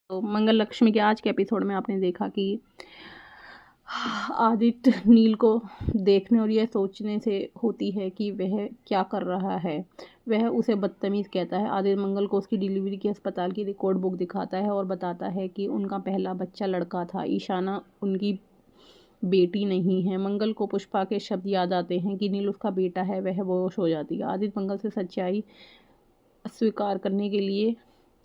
तो मंगल लक्ष्मी के आज के एपिसोड में आपने देखा कि आदित्य नील को देखने और यह सोचने से होती है कि वह क्या कर रहा है। वह उसे बदतमीज़ कहता है। आदित्य मंगल को उसकी डिलीवरी के अस्पताल की रिकॉर्ड बुक दिखाता है और बताता है कि उनका पहला बच्चा लड़का था, ईशाना उनकी बेटी नहीं है। मंगल को पुष्पा के शब्द याद आते हैं कि नील उसका बेटा है। वह बेहोश हो जाती है। आदित्य मंगल से सच्चाई स्वीकार करने के लिए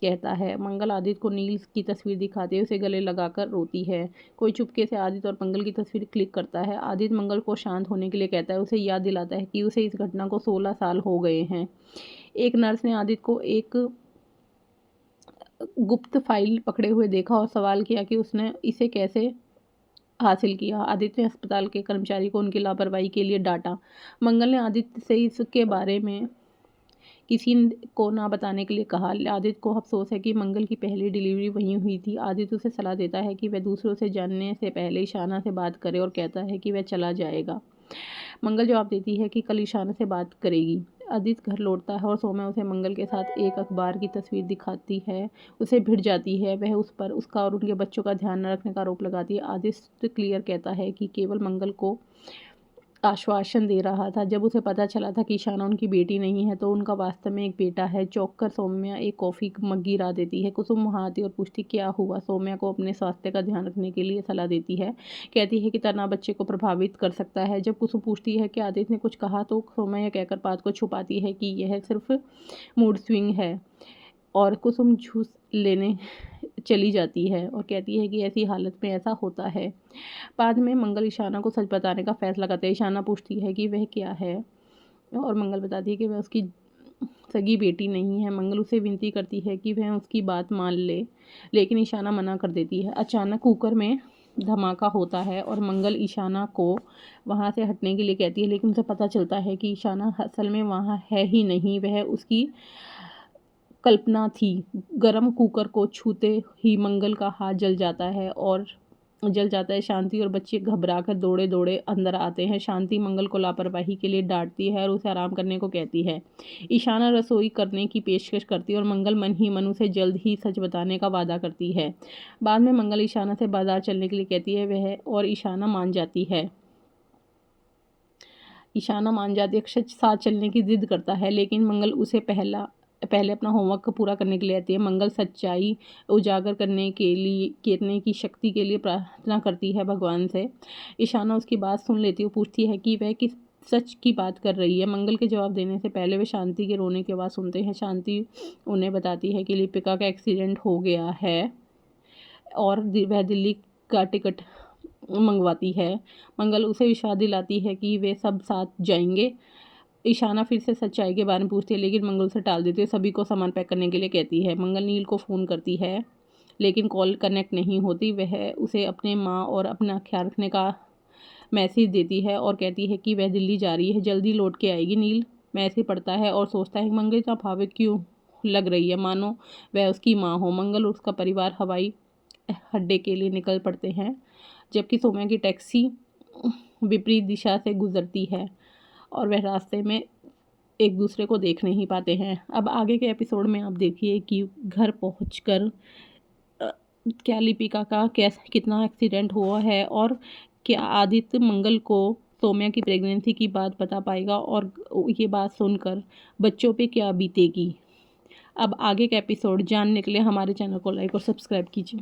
कहता है। मंगल आदित्य को नील की तस्वीर दिखाते हुए उसे गले लगाकर रोती है। कोई चुपके से आदित्य और मंगल की तस्वीर क्लिक करता है। आदित्य मंगल को शांत होने के लिए कहता है। उसे याद दिलाता है कि उसे इस घटना को 16 साल हो गए हैं। एक नर्स ने आदित्य को एक गुप्त फाइल पकड़े हुए देखा और सवाल किया कि उसने इसे कैसे हासिल किया। आदित्य ने अस्पताल के कर्मचारी को उनकी लापरवाही के लिए डांटा। मंगल ने आदित्य से इसके बारे में किसी को ना बताने के लिए कहा। आदित्य को अफसोस है कि मंगल की पहली डिलीवरी वहीं हुई थी। आदित्य उसे सलाह देता है कि वह दूसरों से जानने से पहले ईशाना से बात करे और कहता है कि वह चला जाएगा। मंगल जवाब देती है कि कल ईशाना से बात करेगी। आदित्य घर लौटता है और सौम्या उसे मंगल के साथ एक अखबार की तस्वीर दिखाती है। उसे भिड़ जाती है। वह उस पर उसका और उनके बच्चों का ध्यान न रखने का आरोप लगाती है। आदित्य क्लियर कहता है कि केवल मंगल को आश्वासन दे रहा था। जब उसे पता चला था कि ईशाना उनकी बेटी नहीं है तो उनका वास्तव में एक बेटा है। चौंक कर सौम्या एक कॉफ़ी मग गिरा देती है। कुसुम वहाँ आती और पूछती क्या हुआ। सौम्या को अपने स्वास्थ्य का ध्यान रखने के लिए सलाह देती है। कहती है कि तनाव बच्चे को प्रभावित कर सकता है। जब कुसुम पूछती है कि आदित्य ने कुछ कहा तो सौम्या यह कहकर बात को छुपाती है कि यह सिर्फ मूड स्विंग है और कुसुम झूठ लेने चली जाती है और कहती है कि ऐसी हालत में ऐसा होता है। बाद में मंगल ईशाना को सच बताने का फैसला करते हैं। ईशाना पूछती है कि वह क्या है और मंगल बताती है कि वह उसकी सगी बेटी नहीं है। मंगल उसे विनती करती है कि वह उसकी बात मान ले, लेकिन ईशाना मना कर देती है। अचानक कुकर में धमाका होता है और मंगल ईशाना को वहाँ से हटने के लिए कहती है, लेकिन उसे पता चलता है कि ईशाना असल में वहाँ है ही नहीं, वह उसकी कल्पना थी। गरम कुकर को छूते ही मंगल का हाथ जल जाता है। शांति और बच्चे घबराकर दौड़े दौड़े अंदर आते हैं। शांति मंगल को लापरवाही के लिए डांटती है और उसे आराम करने को कहती है। ईशाना रसोई करने की पेशकश करती है और मंगल मन ही मन उसे जल्द ही सच बताने का वादा करती है। बाद में मंगल ईशाना से बाजार चलने के लिए कहती है। वह और ईशाना मान जाती है। साथ चलने की जिद करता है, लेकिन मंगल उसे पहले अपना होमवर्क पूरा करने के लिए कहती है। मंगल सच्चाई उजागर करने की शक्ति के लिए प्रार्थना करती है भगवान से। ईशाना उसकी बात सुन लेती है और पूछती है कि वह किस सच की बात कर रही है। मंगल के जवाब देने से पहले वे शांति के रोने की आवाज़ सुनते हैं। शांति उन्हें बताती है कि लिपिका का एक्सीडेंट हो गया है और वह दिल्ली का टिकट मंगवाती है। मंगल उसे विश्वास दिलाती है कि वे सब साथ जाएंगे। ईशाना फिर से सच्चाई के बारे में पूछती है, लेकिन मंगल उसे टाल देती है। सभी को सामान पैक करने के लिए कहती है। मंगल नील को फ़ोन करती है, लेकिन कॉल कनेक्ट नहीं होती। वह उसे अपने माँ और अपना ख्याल रखने का मैसेज देती है और कहती है कि वह दिल्ली जा रही है, जल्दी लौट के आएगी। नील मैसेज पढ़ता है और सोचता है कि मंगल इतना भावुक क्यों लग रही है, मानो वह उसकी माँ हो। मंगल और उसका परिवार हवाई अड्डे के लिए निकल पड़ते हैं, जबकि सौम्या की टैक्सी विपरीत दिशा से गुजरती है और वह रास्ते में एक दूसरे को देख नहीं पाते हैं। अब आगे के एपिसोड में आप देखिए कि घर पहुंचकर क्या लिपिका का कितना एक्सीडेंट हुआ है और क्या आदित्य मंगल को सौम्या की प्रेगनेंसी की बात बता पाएगा और ये बात सुनकर बच्चों पे क्या बीतेगी। अब आगे का एपिसोड जानने के लिए हमारे चैनल को लाइक और सब्सक्राइब कीजिए।